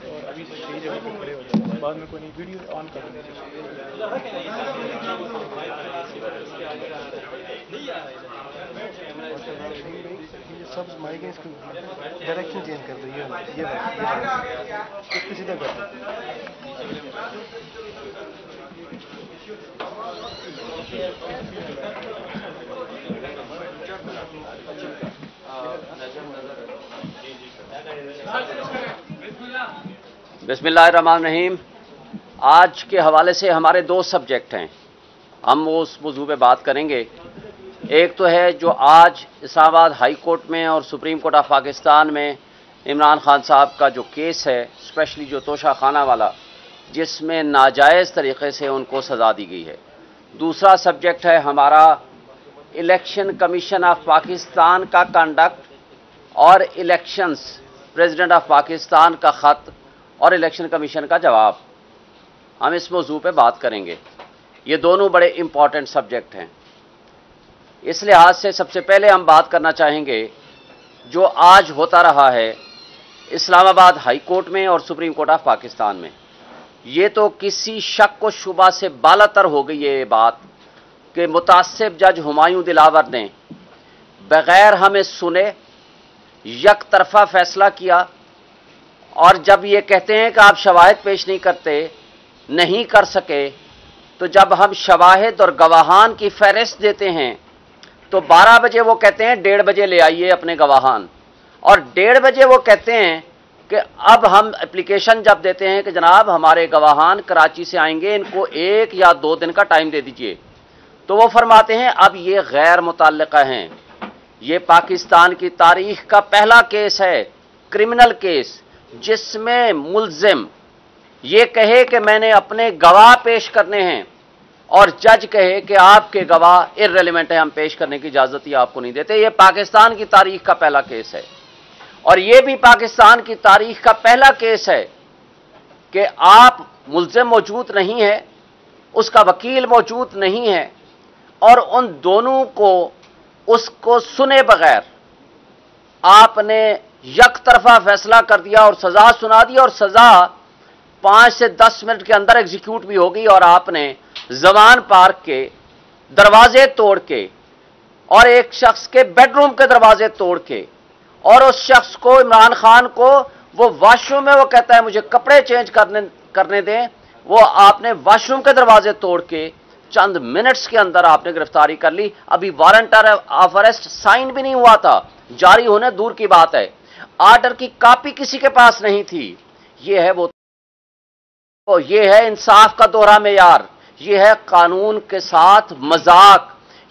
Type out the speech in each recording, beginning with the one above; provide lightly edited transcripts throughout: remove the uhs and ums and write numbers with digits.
اور ابھی صحیح جگہ پہ کھڑے ہو جاتے ہیں، بعد میں کوئی نہیں ویڈیو آن کر دیں۔ سب مائک اس کو ڈائریکشن چینج کر دو، یہ اس کو سیدھا کر دو۔ بسم اللہ الرحمن الرحیم۔ آج کے حوالے سے ہمارے دو سبجیکٹ ہیں، ہم وہ اس موضوع پہ بات کریں گے۔ ایک تو ہے جو آج اسلام آباد ہائی کورٹ میں اور سپریم کورٹ آف پاکستان میں عمران خان صاحب کا جو کیس ہے، اسپیشلی جو توشہ خانہ والا، جس میں ناجائز طریقے سے ان کو سزا دی گئی ہے۔ دوسرا سبجیکٹ ہے ہمارا الیکشن کمیشن آف پاکستان کا کنڈکٹ اور الیکشنز، پریزیڈنٹ آف پاکستان کا خط اور الیکشن کمیشن کا جواب۔ ہم اس موضوع پہ بات کریں گے۔ یہ دونوں بڑے امپورٹنٹ سبجیکٹ ہیں۔ اس لحاظ سے سب سے پہلے ہم بات کرنا چاہیں گے جو آج ہوتا رہا ہے اسلام آباد ہائی کورٹ میں اور سپریم کورٹ آف پاکستان میں۔ یہ تو کسی شک و شبہ سے بالاتر ہو گئی ہے یہ بات کہ متعصب جج ہمایوں دلاور نے بغیر ہمیں سنے یک طرفہ فیصلہ کیا، اور جب یہ کہتے ہیں کہ آپ شواہد پیش نہیں کر سکے، تو جب ہم شواہد اور گواہان کی فہرست دیتے ہیں تو 12 بجے وہ کہتے ہیں 1:30 بجے لے آئیے اپنے گواہان، اور 1:30 بجے وہ کہتے ہیں کہ اب ہم اپلیکیشن جب دیتے ہیں کہ جناب ہمارے گواہان کراچی سے آئیں گے، ان کو 1 یا 2 دن کا ٹائم دے دیجئے، تو وہ فرماتے ہیں اب یہ غیر متعلقہ ہیں۔ یہ پاکستان کی تاریخ کا پہلا کیس ہے، کرمنل کیس، جس میں ملزم یہ کہے کہ میں نے اپنے گواہ پیش کرنے ہیں اور جج کہے کہ آپ کے گواہ ارریلیونٹ ہیں، ہم پیش کرنے کی اجازت ہی آپ کو نہیں دیتے۔ یہ پاکستان کی تاریخ کا پہلا کیس ہے، اور یہ بھی پاکستان کی تاریخ کا پہلا کیس ہے کہ آپ ملزم موجود نہیں ہے، اس کا وکیل موجود نہیں ہے، اور ان دونوں کو اس کو سنے بغیر آپ نے یک طرفہ فیصلہ کر دیا اور سزا سنا دی، اور سزا 5 سے 10 منٹ کے اندر ایگزیکیوٹ بھی ہو گئی، اور آپ نے زمان پارک کے دروازے توڑ کے اور ایک شخص کے بیڈ روم کے دروازے توڑ کے، اور اس شخص کو عمران خان کو وہ واش روم میں وہ کہتا ہے مجھے کپڑے چینج کرنے دیں، وہ آپ نے واش روم کے دروازے توڑ کے چند منٹس کے اندر آپ نے گرفتاری کر لی۔ ابھی وارنٹ آف اریسٹ سائن بھی نہیں ہوا تھا، جاری ہونے دور کی بات ہے، آرڈر کی کاپی کسی کے پاس نہیں تھی۔ یہ ہے انصاف کا دوہرا معیار، یہ ہے قانون کے ساتھ مذاق،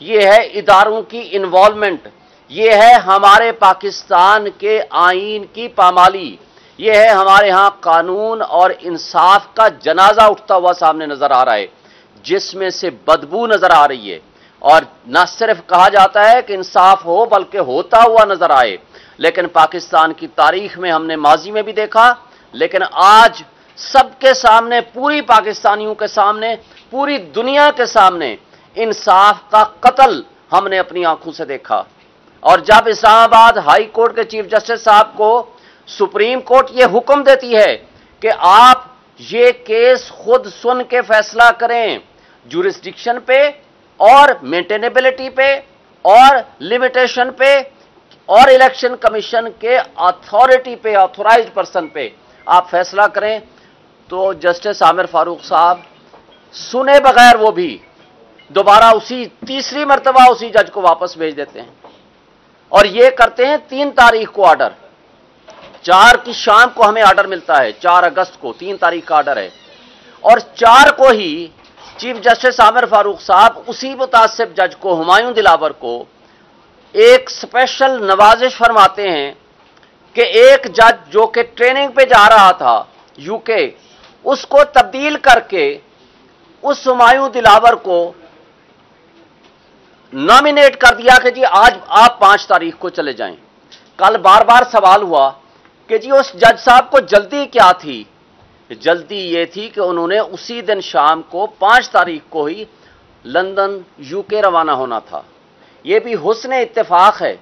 یہ ہے اداروں کی انوالومنٹ، یہ ہے ہمارے پاکستان کے آئین کی پامالی، یہ ہے ہمارے ہاں قانون اور انصاف کا جنازہ اٹھتا ہوا سامنے نظر آ رہا ہے، جس میں سے بدبو نظر آ رہی ہے، اور نہ صرف کہا جاتا ہے کہ انصاف ہو بلکہ ہوتا ہوا نظر آئے۔ لیکن پاکستان کی تاریخ میں ہم نے ماضی میں بھی دیکھا، لیکن آج سب کے سامنے، پوری پاکستانیوں کے سامنے، پوری دنیا کے سامنے انصاف کا قتل ہم نے اپنی آنکھوں سے دیکھا۔ اور جب اسلام آباد ہائی کورٹ کے چیف جسٹس صاحب کو سپریم کورٹ یہ حکم دیتی ہے کہ آپ یہ کیس خود سن کے فیصلہ کریں جورسڈکشن پہ اور مینٹینیبلٹی پہ اور لمیٹیشن پہ اور الیکشن کمیشن کے اتھارٹی پہ، آتھورائزڈ پرسن پہ آپ فیصلہ کریں، تو جسٹس عامر فاروق صاحب سنے بغیر وہ بھی دوبارہ تیسری مرتبہ اسی جج کو واپس بھیج دیتے ہیں، اور یہ کرتے ہیں 3 تاریخ کو آرڈر، 4 کی شام کو ہمیں آرڈر ملتا ہے، 4 اگست کو 3 تاریخ کا آرڈر ہے، اور 4 کو ہی چیف جسٹس عامر فاروق صاحب اسی متعصب جج کو، ہمایوں دلاور کو، ایک سپیشل نوازش فرماتے ہیں کہ ایک جج جو کہ ٹریننگ پہ جا رہا تھا UK، اس کو تبدیل کر کے اس ہمایوں دلاور کو नॉमिनेट कर दिया कि जी आज आप 5 तारीख को चले जाएं। कल बार बार सवाल हुआ कि जी उस जज साहब को जल्दी क्या थी? जल्दी ये थी कि उन्होंने उसी दिन शाम को 5 तारीख को ही लंदन यूके रवाना होना था। ये भी हुस्न इत्तेफाक है।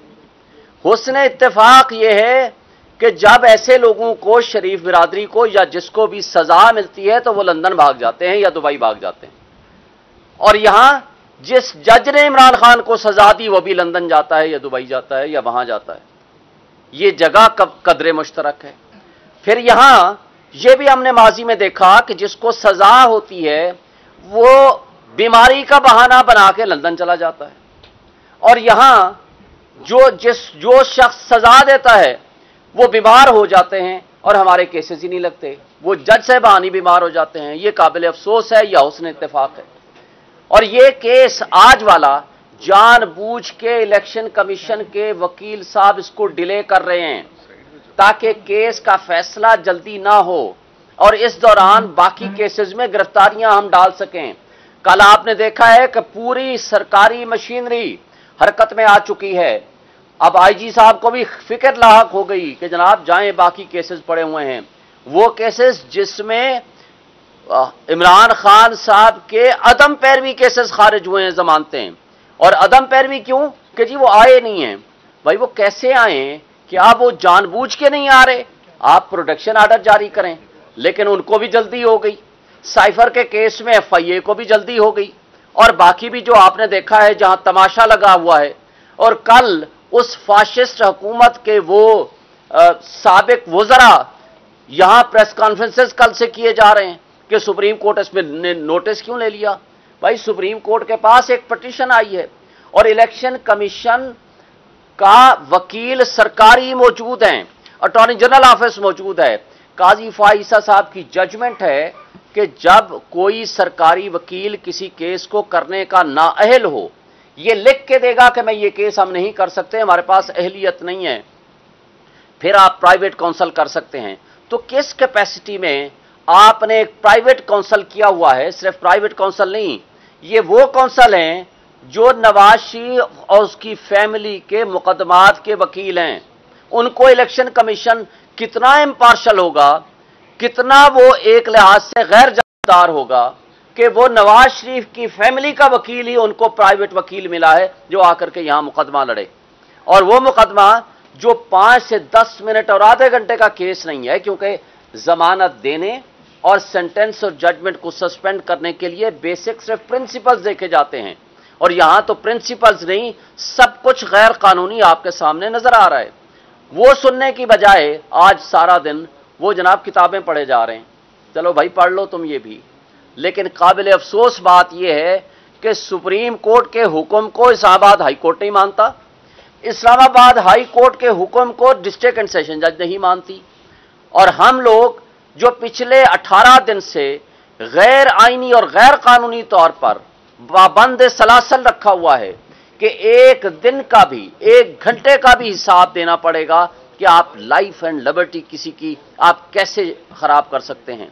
हुस्न इत्तेफाक ये है कि जब ऐसे लोगों को, शरीफ बिरादरी को या जिसको भी सजा मिलती है तो वो लंदन भाग जाते हैं या दुबई भाग जाते हैं, और यहां जिस जज ने इमरान खान को सजा दी वो भी लंदन जाता है या दुबई जाता है या वहां जाता है। ये जगह कदरे मुश्तरक है। फिर यहां ये भी हमने माजी में देखा कि जिसको सजा होती है वो बीमारी का बहाना बना के लंदन चला जाता है, और यहां जो शख्स सजा देता है वो बीमार हो जाते हैं और हमारे केसेस ही नहीं लगते, वो जज साहबान ही बीमार हो जाते हैं। ये काबिल अफसोस है या हुस्न इत्तेफाक है। और ये केस आज वाला जानबूझ के इलेक्शन कमीशन के वकील साहब इसको डिले कर रहे हैं ताकि केस का फैसला जल्दी ना हो और इस दौरान बाकी केसेस में गिरफ्तारियां हम डाल सकें। कल आपने देखा है कि पूरी सरकारी मशीनरी हरकत में आ चुकी है। अब आईजी साहब को भी फिक्र लाहक हो गई कि जनाब जाएं, बाकी केसेस पड़े हुए हैं, वो केसेस जिसमें इमरान खान साहब के अदम पैरवी केसेस खारिज हुए हैं, जमानतें। और अदम पैरवी क्यों? कि जी वो आए नहीं हैं। भाई वो कैसे आए? क्या वो जानबूझ के नहीं आ रहे? आप प्रोटेक्शन आर्डर जारी करें, लेकिन उनको भी जल्दी हो गई। साइफर के केस में FIA को भी जल्दी हो गई, और बाकी भी जो आपने देखा है जहां तमाशा लगा हुआ है। और कल उस फाशिस्ट हुकूमत के वो साबिक वज़रा यहां प्रेस कॉन्फ्रेंसेस कल से किए जा रहे हैं कि सुप्रीम कोर्ट इसमें नोटिस क्यों ले लिया। भाई सुप्रीम कोर्ट के पास एक पिटीशन आई है और इलेक्शन कमीशन का वकील सरकारी मौजूद हैं, अटॉर्नी जनरल ऑफिस मौजूद है। काजी फाइसा साहब की जजमेंट है कि जब कोई सरकारी वकील किसी केस को करने का नाअहल हो, ये लिख के देगा कि मैं ये केस हम नहीं कर सकते, हमारे पास अहलियत नहीं है, फिर आप प्राइवेट काउंसिल कर सकते हैं। तो किस कैपेसिटी में आपने एक प्राइवेट काउंसिल किया हुआ है? सिर्फ प्राइवेट काउंसिल नहीं, ये वो काउंसिल हैं जो नवाज शरीफ और उसकी फैमिली के मुकदमात के वकील हैं। उनको इलेक्शन कमीशन कितना इम्पार्शल होगा, कितना वो एक लिहाज से गैर जानबदार होगा कि वो नवाज शरीफ की फैमिली का वकील ही उनको प्राइवेट वकील मिला है जो आकर के यहां मुकदमा लड़े। और वो मुकदमा जो 5 से 10 मिनट और आधे घंटे का केस नहीं है, क्योंकि जमानत देने और सेंटेंस और जजमेंट को सस्पेंड करने के लिए बेसिक सिर्फ प्रिंसिपल्स देखे जाते हैं, और यहां तो प्रिंसिपल्स नहीं, सब कुछ गैर कानूनी आपके सामने नजर आ रहा है। वो सुनने की बजाय आज सारा दिन वो जनाब किताबें पढ़े जा रहे हैं। चलो भाई पढ़ लो तुम ये भी, लेकिन काबिल अफसोस बात यह है कि सुप्रीम कोर्ट के हुक्म को इस्लामाबाद हाई कोर्ट नहीं मानता, इस्लामाबाद हाई कोर्ट के हुक्म को डिस्ट्रिक्ट एंड सेशन जज नहीं मानती, और हम लोग जो पिछले 18 दिन से गैर आईनी और गैर कानूनी तौर पर पाबंद सलासल रखा हुआ है कि एक दिन का भी, एक घंटे का भी हिसाब देना पड़ेगा कि आप लाइफ एंड लिबर्टी किसी की आप कैसे खराब कर सकते हैं।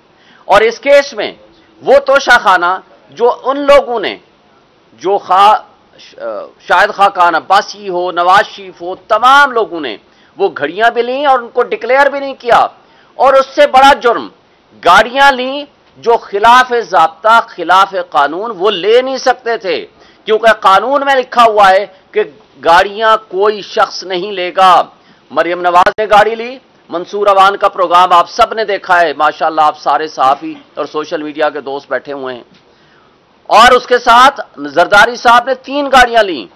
और इस केस में वो तोशाखाना जो उन लोगों ने, जो शायद खान अब्बासी हो, नवाज शरीफ हो, तमाम लोगों ने वो घड़ियां भी ली और उनको डिक्लेयर भी नहीं किया, और उससे बड़ा जुर्म गाड़ियां ली जो खिलाफ ज़ाब्ता, खिलाफ कानून वो ले नहीं सकते थे, क्योंकि कानून में लिखा हुआ है कि गाड़ियां कोई शख्स नहीं लेगा। मरियम नवाज ने गाड़ी ली, मंसूर अवान का प्रोग्राम आप सब ने देखा है, माशाल्लाह आप सारे सहाफ़ी और सोशल मीडिया के दोस्त बैठे हुए हैं, और उसके साथ जरदारी साहब ने 3 गाड़ियां ली,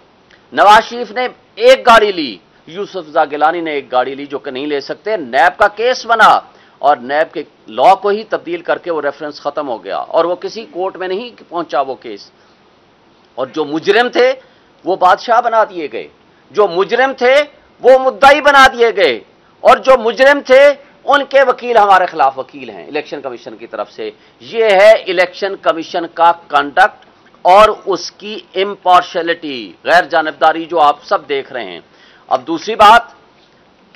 नवाज शरीफ ने 1 गाड़ी ली, यूसुफ रज़ा गिलानी ने 1 गाड़ी ली, जो कि नहीं ले सकते। नैब का केस बना और नैब के लॉ को ही तब्दील करके वो रेफरेंस खत्म हो गया, और वो किसी कोर्ट में नहीं पहुंचा वो केस। और जो मुजरिम थे वो बादशाह बना दिए गए, जो मुजरिम थे वो मुद्दाई बना दिए गए, और जो मुजरिम थे उनके वकील हमारे खिलाफ वकील हैं इलेक्शन कमीशन की तरफ से। ये है इलेक्शन कमीशन का कंडक्ट और उसकी इम्पार्शियलिटी, गैर जानबदारी जो आप सब देख रहे हैं। अब दूसरी बात,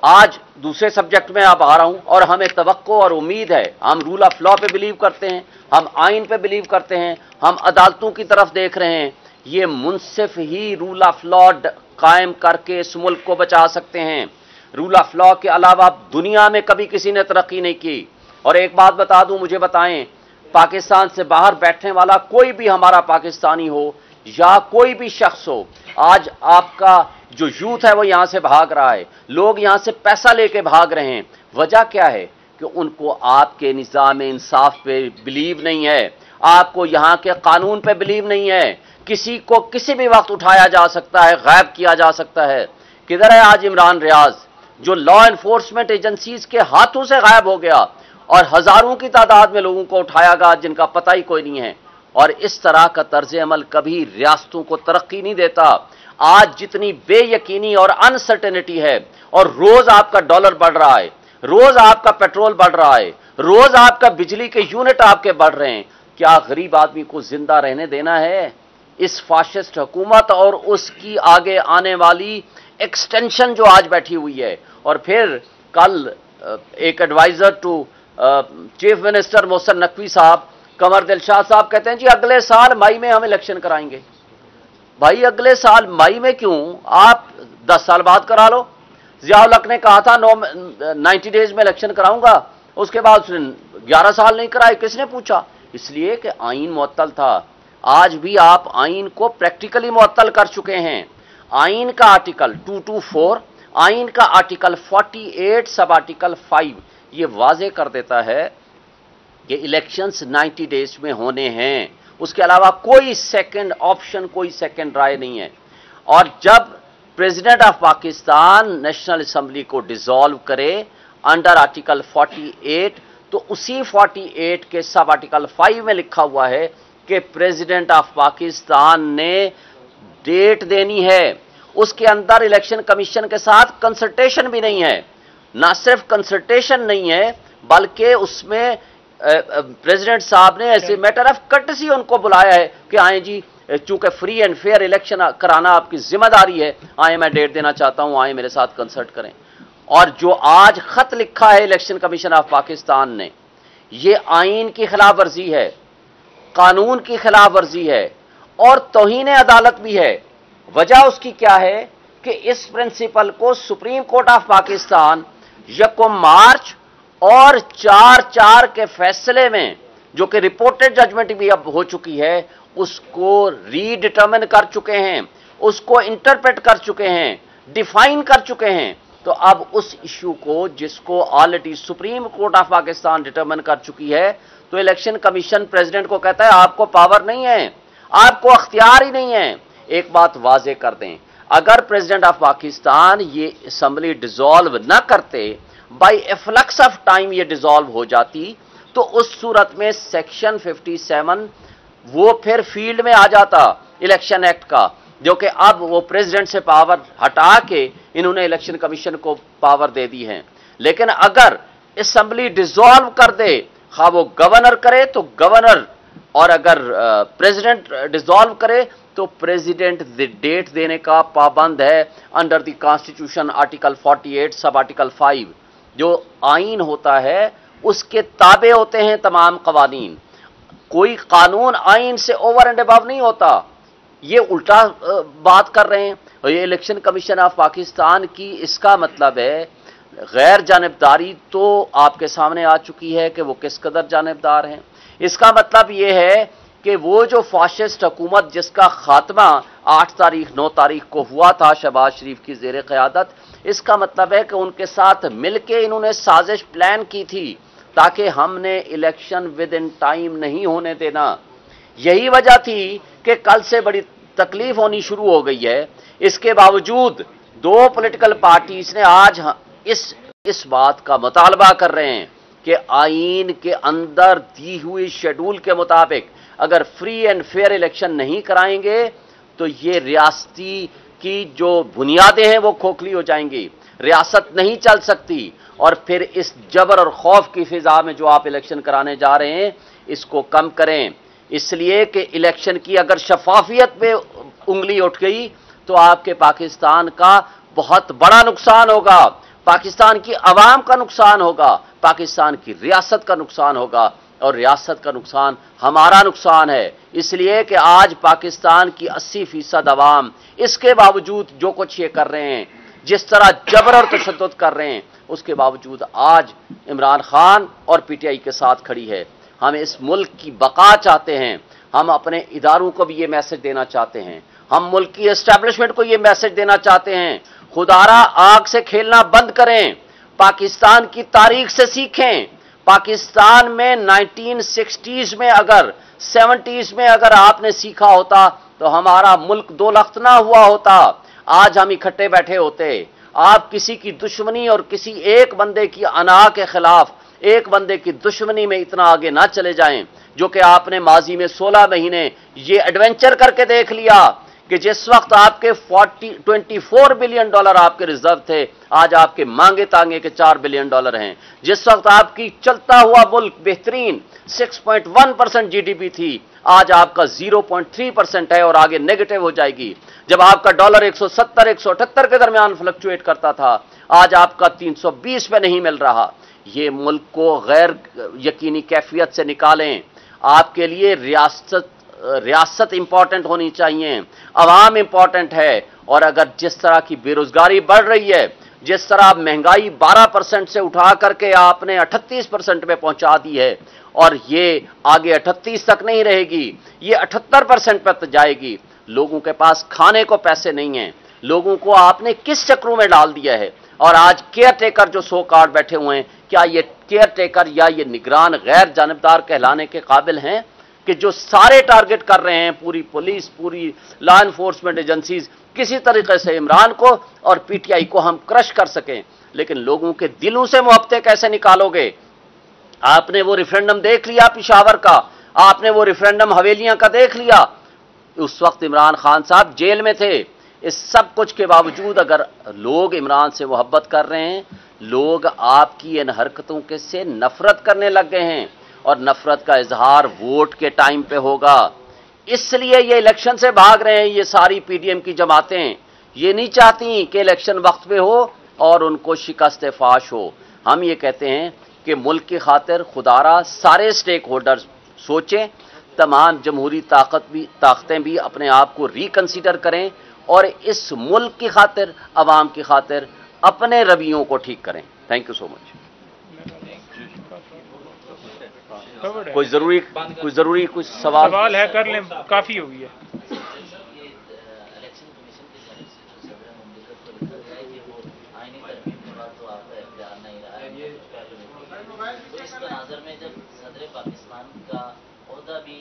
आज दूसरे सब्जेक्ट में आप आ रहा हूं, और हमें तवक्को और उम्मीद है, हम रूल ऑफ लॉ पे बिलीव करते हैं, हम आइन पे बिलीव करते हैं, हम अदालतों की तरफ देख रहे हैं ये मुनसिफ ही रूल ऑफ लॉ कायम करके इस मुल्क को बचा सकते हैं। रूल ऑफ लॉ के अलावा दुनिया में कभी किसी ने तरक्की नहीं की। और एक बात बता दूं, मुझे बताएं, पाकिस्तान से बाहर बैठने वाला कोई भी हमारा पाकिस्तानी हो या कोई भी शख्स हो, आज आपका जो यूथ है वो यहां से भाग रहा है, लोग यहां से पैसा लेके भाग रहे हैं। वजह क्या है कि उनको आपके निज़ाम इंसाफ पे बिलीव नहीं है, आपको यहां के कानून पे बिलीव नहीं है। किसी को किसी भी वक्त उठाया जा सकता है, गायब किया जा सकता है। किधर है आज इमरान रियाज, जो लॉ एनफोर्समेंट एजेंसीज के हाथों से गायब हो गया और हजारों की तादाद में लोगों को उठाया गया जिनका पता ही कोई नहीं है। और इस तरह का तर्ज अमल कभी रियासतों को तरक्की नहीं देता। आज जितनी बेयकीनी और अनसर्टेनिटी है, और रोज आपका डॉलर बढ़ रहा है, रोज आपका पेट्रोल बढ़ रहा है, रोज आपका बिजली के यूनिट आपके बढ़ रहे हैं, क्या गरीब आदमी को जिंदा रहने देना है? इस फाशिस्ट हुकूमत और उसकी आगे आने वाली एक्सटेंशन जो आज बैठी हुई है। और फिर कल एक adviser to chief minister Mohsin Naqvi sahab, Qamar Dilshad साहब कहते हैं जी अगले साल मई में हम इलेक्शन कराएंगे। भाई अगले साल मई में क्यों, आप 10 साल बाद करा लो। जियाउल हक ने कहा था 90 डेज में इलेक्शन कराऊंगा, उसके बाद उसने 11 साल नहीं कराए। किसने पूछा? इसलिए कि आईन मुअत्तल था। आज भी आप आईन को प्रैक्टिकली मुअत्तल कर चुके हैं। आईन का आर्टिकल 224, आईन का आर्टिकल 48 सब आर्टिकल 5 ये वाजे कर देता है कि इलेक्शंस 90 डेज में होने हैं। उसके अलावा कोई सेकंड ऑप्शन, कोई सेकंड राय नहीं है। और जब president of Pakistan national assembly को डिसॉल्व करे अंडर आर्टिकल 48, तो उसी 48 के सब आर्टिकल 5 में लिखा हुआ है कि प्रेसिडेंट ऑफ पाकिस्तान ने डेट देनी है। उसके अंदर इलेक्शन कमीशन के साथ कंसल्टेशन भी नहीं है। ना सिर्फ कंसल्टेशन नहीं है, बल्कि उसमें प्रेसिडेंट साहब ने ऐसे मैटर ऑफ कर्टसी उनको बुलाया है कि आए जी, चूंकि फ्री एंड फेयर इलेक्शन कराना आपकी जिम्मेदारी है, आए मैं डेट देना चाहता हूं, आए मेरे साथ कंसल्ट करें। और जो आज खत लिखा है इलेक्शन कमीशन ऑफ पाकिस्तान ने, ये आईन की खिलाफ वर्जी है, कानून की खिलाफ वर्जी है और तौहीन अदालत भी है। वजह उसकी क्या है कि इस प्रिंसिपल को सुप्रीम कोर्ट ऑफ पाकिस्तान 1 मार्च और 4/4 के फैसले में, जो कि रिपोर्टेड जजमेंट भी अब हो चुकी है, उसको रीडिटर्मिन कर चुके हैं, उसको इंटरप्रेट कर चुके हैं, डिफाइन कर चुके हैं। तो अब उस इशू को, जिसको already supreme court of Pakistan determine कर चुकी है, तो इलेक्शन कमीशन प्रेसिडेंट को कहता है आपको पावर नहीं है, आपको अख्तियार ही नहीं है। एक बात वाजे कर दें, अगर प्रेसिडेंट ऑफ पाकिस्तान ये असेंबली डिसॉल्व न करते, बाय एफ्लक्स ऑफ टाइम ये डिसॉल्व हो जाती, तो उस सूरत में सेक्शन 57 वो फिर फील्ड में आ जाता इलेक्शन एक्ट का, जो कि अब वो प्रेसिडेंट से पावर हटा के इन्होंने इलेक्शन कमीशन को पावर दे दी है। लेकिन अगर असेंबली डिसॉल्व कर दे, हाँ वो गवर्नर करे तो गवर्नर, और अगर प्रेसिडेंट डिसॉल्व करे तो प्रेसिडेंट डेट देने का पाबंद है under the constitution article 48 sub article 5। जो आईन होता है उसके ताबे होते हैं तमाम कवानीन। कोई कानून आईन से ओवर एंड अबव नहीं होता। ये उल्टा बात कर रहे हैं। और ये इलेक्शन कमीशन ऑफ पाकिस्तान की, इसका मतलब है गैर जानिबदारी तो आपके सामने आ चुकी है कि वो किस कदर जानिबदार हैं। इसका मतलब ये है कि वो जो फाशिस्ट हुकूमत जिसका खात्मा 8 तारीख 9 तारीख को हुआ था शहबाज शरीफ की ज़ेर क़यादत, इसका मतलब है कि उनके साथ मिलके इन्होंने साजिश प्लान की थी ताकि हमने इलेक्शन विद इन टाइम नहीं होने देना। यही वजह थी कि कल से बड़ी तकलीफ होनी शुरू हो गई है। इसके बावजूद 2 पॉलिटिकल पार्टीज ने आज इस बात का मुतालबा कर रहे हैं कि आईन के अंदर दी हुई शेड्यूल के मुताबिक अगर फ्री एंड फेयर इलेक्शन नहीं कराएंगे तो ये रियासती की जो बुनियादें हैं वो खोखली हो जाएंगी, रियासत नहीं चल सकती। और फिर इस जबर और खौफ की फिजा में जो आप इलेक्शन कराने जा रहे हैं, इसको कम करें। इसलिए कि इलेक्शन की अगर शफाफियत पे उंगली उठ गई तो आपके पाकिस्तान का बहुत बड़ा नुकसान होगा, पाकिस्तान की आवाम का नुकसान होगा, पाकिस्तान की रियासत का नुकसान होगा। اور ریاست کا نقصان ہمارا نقصان ہے، اس لیے کہ آج پاکستان کی 80% عوام اس کے باوجود جو کچھ یہ کر رہے ہیں، جس طرح جبر اور تشدد کر رہے ہیں، اس کے باوجود آج عمران خان اور پی ٹی آئی کے ساتھ کھڑی ہے۔ ہم اس ملک کی بقا چاہتے ہیں، ہم اپنے اداروں کو بھی یہ میسج دینا چاہتے ہیں، ہم ملک کی اسٹیبلشمنٹ کو یہ میسج دینا چاہتے ہیں، خدارا آگ سے کھیلنا بند کریں، پاکستان کی تاریخ سے سیکھیں۔ پاکستان میں 1960s میں اگر 70s میں اگر آپ نے سیکھا ہوتا تو ہمارا ملک دو لخت نہ ہوا ہوتا، آج ہم اکٹھے بیٹھے ہوتے۔ آپ کسی کی دشمنی اور کسی ایک بندے کی انا کے خلاف ایک بندے کی دشمنی میں اتنا آگے نہ چلے جائیں، جو کہ آپ نے ماضی میں 16 مہینے یہ ایڈونچر کر کے دیکھ لیا کہ جس وقت آپ کے 24 بلین ڈالر آپ کے ریزرو تھے، آج آپ کے مانگے تانگے کے 4 بلین ڈالر ہیں۔ جس وقت آپ کی چلتا ہوا ملک بہترین 6.1% جی ڈی پی تھی، آج آپ کا 0.3% ہے اور آگے نیگیٹو ہو جائے گی۔ جب آپ کا ڈالر 170-178 کے درمیان فلکچویٹ کرتا تھا، آج آپ کا 320 پہ نہیں مل رہا۔ یہ ملک کو غیر یقینی کیفیت سے نکالیں۔ آپ کے لیے ریاست امپورٹنٹ ہونی چاہیے، عوام امپورٹنٹ ہے، اور اگر جس طرح کی بے روزگاری بڑھ رہی ہے، جس طرح مہنگائی 12% سے اٹھا کر کے آپ نے 38% پہ پہنچا دی ہے، اور یہ آگے 38 تک نہیں رہے گی، یہ 78% پہ جائے گی۔ لوگوں کے پاس کھانے کو پیسے نہیں ہیں، لوگوں کو آپ نے کس چکروں میں ڈال دیا ہے، اور آج کیئر ٹیکر جو سو کارڈ بیٹھے ہوئے ہیں، کیا یہ کیئر ٹیکر یا یہ نگران غیر جانبدار کہلانے کے قابل ہیں کہ جو سارے ٹارگٹ کر رہے ہیں، پوری پولیس، پوری لا انفورسمنٹ ایجنسیز، کسی طریقے سے عمران کو اور پی ٹی آئی کو ہم کرش کر سکیں؟ لیکن لوگوں کے دلوں سے محبتیں کیسے نکالو گے؟ آپ نے وہ ریفرینڈم دیکھ لیا پشاور کا، آپ نے وہ ریفرینڈم حویلیاں کا دیکھ لیا، اس وقت عمران خان صاحب جیل میں تھے۔ اس سب کچھ کے باوجود اگر لوگ عمران سے محبت کر رہے ہیں، لوگ آپ کی ان حرکتوں کے سے نفرت کرنے لگ گئے ہیں، اور نفرت کا اظہار ووٹ کے ٹائم پہ ہوگا۔ اس لیے یہ الیکشن سے بھاگ رہے ہیں یہ ساری پی ڈی ایم کی جماعتیں، یہ نہیں چاہتی کہ الیکشن وقت پہ ہو اور ان کو شکست فاش ہو۔ ہم یہ کہتے ہیں کہ ملک کی خاطر خدارا سارے سٹیک ہولڈرز سوچیں، تمام جمہوری طاقتیں بھی اپنے آپ کو ریکنسیڈر کریں، اور اس ملک کی خاطر، عوام کی خاطر اپنے رویوں کو ٹھیک کریں۔ تھینک یو سو مچ۔ کوئی ضروری کچھ سوال ہے؟ کر لیں، کافی ہوگی ہے۔ اس تناظر میں جب صدر پاکستان کا عہدہ بھی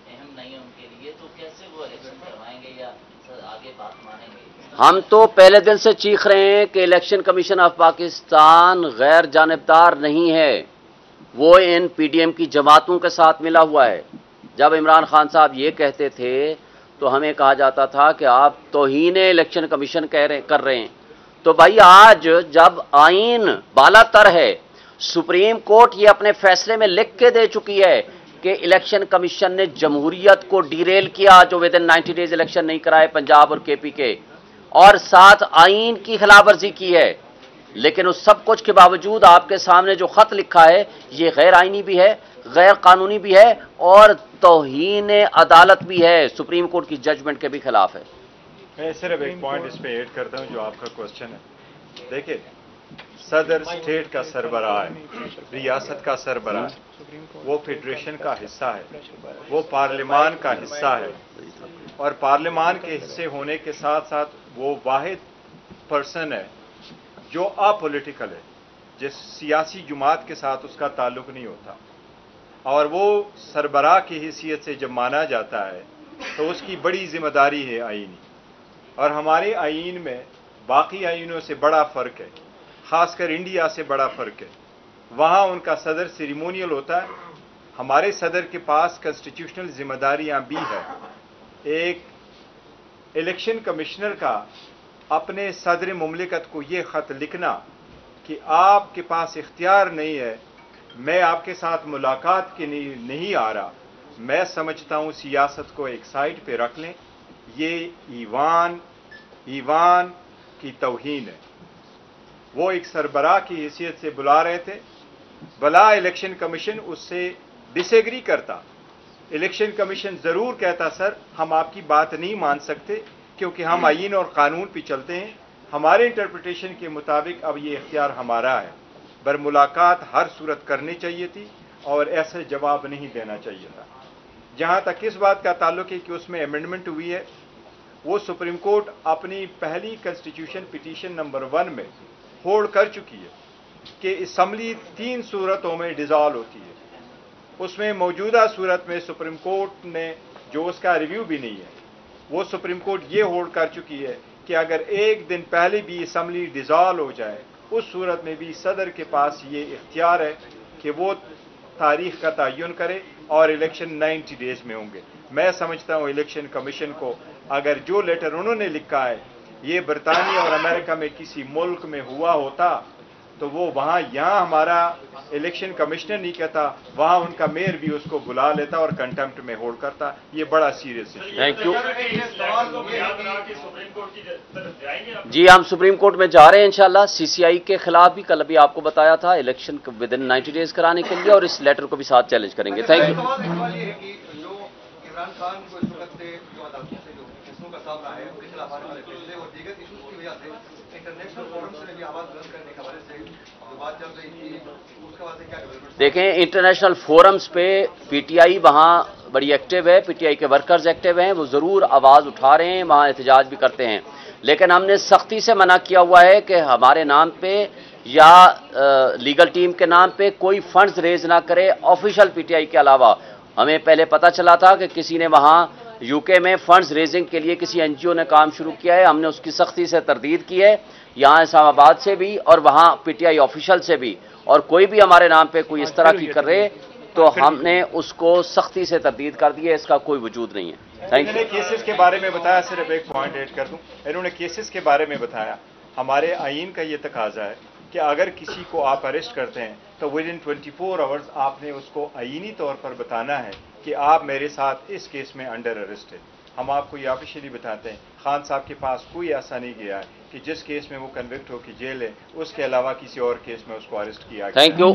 اہم نہیں ہے ان کے لیے، تو کیسے وہ الیکشن کروائیں گے یا آگے بات مانیں گے؟ ہم تو پہلے دن سے چیخ رہے ہیں کہ الیکشن کمیشن آف پاکستان غیر جانبدار نہیں ہے، وہ ان پی ڈی ایم کی جماعتوں کے ساتھ ملا ہوا ہے۔ جب عمران خان صاحب یہ کہتے تھے تو ہمیں کہا جاتا تھا کہ آپ توہین الیکشن کمیشن کر رہے ہیں۔ تو بھائی آج جب آئین بالا تر ہے، سپریم کورٹ یہ اپنے فیصلے میں لکھ کے دے چکی ہے کہ الیکشن کمیشن نے جمہوریت کو ڈیریل کیا، جو ود ان 90 ڈیز الیکشن نہیں کرائے پنجاب اور کے پی کے، اور ساتھ آئین کی خلاف ورزی کی ہے، لیکن اس سب کچھ کے باوجود آپ کے سامنے جو خط لکھا ہے یہ غیر آئینی بھی ہے، غیر قانونی بھی ہے، اور توہین عدالت بھی ہے، سپریم کورٹ کی ججمنٹ کے بھی خلاف ہے۔ میں صرف ایک پوائنٹ اس پہ ایڈ کرتا ہوں جو آپ کا کوشچن ہے۔ دیکھیں، صدر اسٹیٹ کا سربراہ ہے، ریاست کا سربراہ ہے، وہ فیڈریشن کا حصہ ہے، وہ پارلیمان کا حصہ ہے، اور پارلیمان کے حصے ہونے کے ساتھ ساتھ وہ واحد پرسن ہے جو اپولیٹیکل ہے، جس سیاسی جماعت کے ساتھ اس کا تعلق نہیں ہوتا، اور وہ سربراہ کی حیثیت سے جب مانا جاتا ہے تو اس کی بڑی ذمہ داری ہے آئینی، اور ہمارے آئین میں باقی آئینوں سے بڑا فرق ہے، خاص کر انڈیا سے بڑا فرق ہے۔ وہاں ان کا صدر سیریمونیل ہوتا ہے، ہمارے صدر کے پاس کنسٹیٹیوشنل ذمہ داریاں بھی ہیں۔ ایک الیکشن کمشنر کا اپنے صدر مملکت کو یہ خط لکھنا کہ آپ کے پاس اختیار نہیں ہے، میں آپ کے ساتھ ملاقات کے لیے نہیں آ رہا، میں سمجھتا ہوں سیاست کو ایک سائڈ پہ رکھ لیں، یہ ایوان کی توہین ہے۔ وہ ایک سربراہ کی حیثیت سے بلا رہے تھے، بلا الیکشن کمیشن اس سے डिसएग्री करता, इलेक्शन कमीशन जरूर कहता सर हम आपकी बात नहीं मान सकते क्योंकि हम आईन और कानून पे चलते हैं, हमारे इंटरप्रिटेशन के मुताबिक अब ये इख्तियार हमारा है, पर मुलाकात हर सूरत करनी चाहिए थी और ऐसे जवाब नहीं देना चाहिए था। जहां तक इस बात का ताल्लुक है कि उसमें अमेंडमेंट हुई है, वो सुप्रीम कोर्ट अपनी पहली कॉन्स्टिट्यूशन पिटीशन नंबर 1 में होल्ड कर चुकी है कि असम्बली 3 सूरतों में डिसॉल्व होती है। उसमें मौजूदा सूरत में सुप्रीम कोर्ट ने जो उसका रिव्यू भी नहीं है, वो सुप्रीम कोर्ट ये होल्ड कर चुकी है कि अगर एक दिन पहले भी असम्बली डिसॉल्व हो जाए, उस सूरत में भी सदर के पास ये इख्तियार है कि वो तारीख का तयन करे और इलेक्शन 90 डेज में होंगे। मैं समझता हूँ इलेक्शन कमीशन को अगर जो लेटर उन्होंने लिखा है ये बरतानिया और अमेरिका में किसी मुल्क में हुआ होता तो वो वहाँ यहाँ हमारा इलेक्शन कमिश्नर नहीं कहता, वहाँ उनका मेयर भी उसको बुला लेता और कंटेम्प्ट में होल्ड करता। ये बड़ा सीरियस इशू। थैंक यू जी। हम सुप्रीम कोर्ट में जा रहे हैं इंशाल्लाह। सीसीआई के खिलाफ भी कल अभी आपको बताया था इलेक्शन विद इन 90 डेज कराने के लिए, और इस लेटर को भी साथ चैलेंज करेंगे। Thank you. इमरान खान को इस वक्त से जो अदालतों से जो किस्मों का सामना है उनके खिलाफ आने वाले फैसले और दीगर इशूज की वजह से इंटरनेशनल फोरम से भी आवाज बुलंद करने के हवाले से जो बात चल रही थी उसके हवाले से क्या डेवलपमेंट? देखें, इंटरनेशनल फोरम्स पे पीटीआई वहाँ बड़ी एक्टिव है, पीटीआई के वर्कर्स एक्टिव हैं, वो ज़रूर आवाज़ उठा रहे हैं, वहाँ एहतजाज भी करते हैं, लेकिन हमने सख्ती से मना किया हुआ है कि हमारे नाम पे या लीगल टीम के नाम पे कोई फंड्स रेज ना करे ऑफिशियल पीटीआई के अलावा। हमें पहले पता चला था कि किसी ने वहाँ यूके में फंड्स रेजिंग के लिए किसी एनजीओ ने काम शुरू किया है, हमने उसकी सख्ती से तरदीद की है, यहाँ इस्लामाबाद से भी और वहाँ पीटीआई ऑफिशियल से भी, और कोई भी हमारे नाम पे कोई इस तरह की कर रहे तो हमने उसको सख्ती से तरदीद कर दी है, इसका कोई वजूद नहीं है। Thank you. इन्होंने केसेस के बारे में बताया, सिर्फ एक पॉइंट ऐड कर दूं, इन्होंने केसेस के बारे में बताया। हमारे आईन का ये तकाजा है कि अगर किसी को आप अरेस्ट करते हैं तो विद इन 24 आवर्स आपने उसको आईनी तौर पर बताना है कि आप मेरे साथ इस केस में अंडर अरेस्ट है। हम आपको ये ऑफिशियली बताते हैं, खान साहब के पास कोई ऐसा नहीं गया है कि जिस केस में वो कन्विक्ट हो कि जेल है, उसके अलावा किसी और केस में उसको अरेस्ट किया गया। Thank you.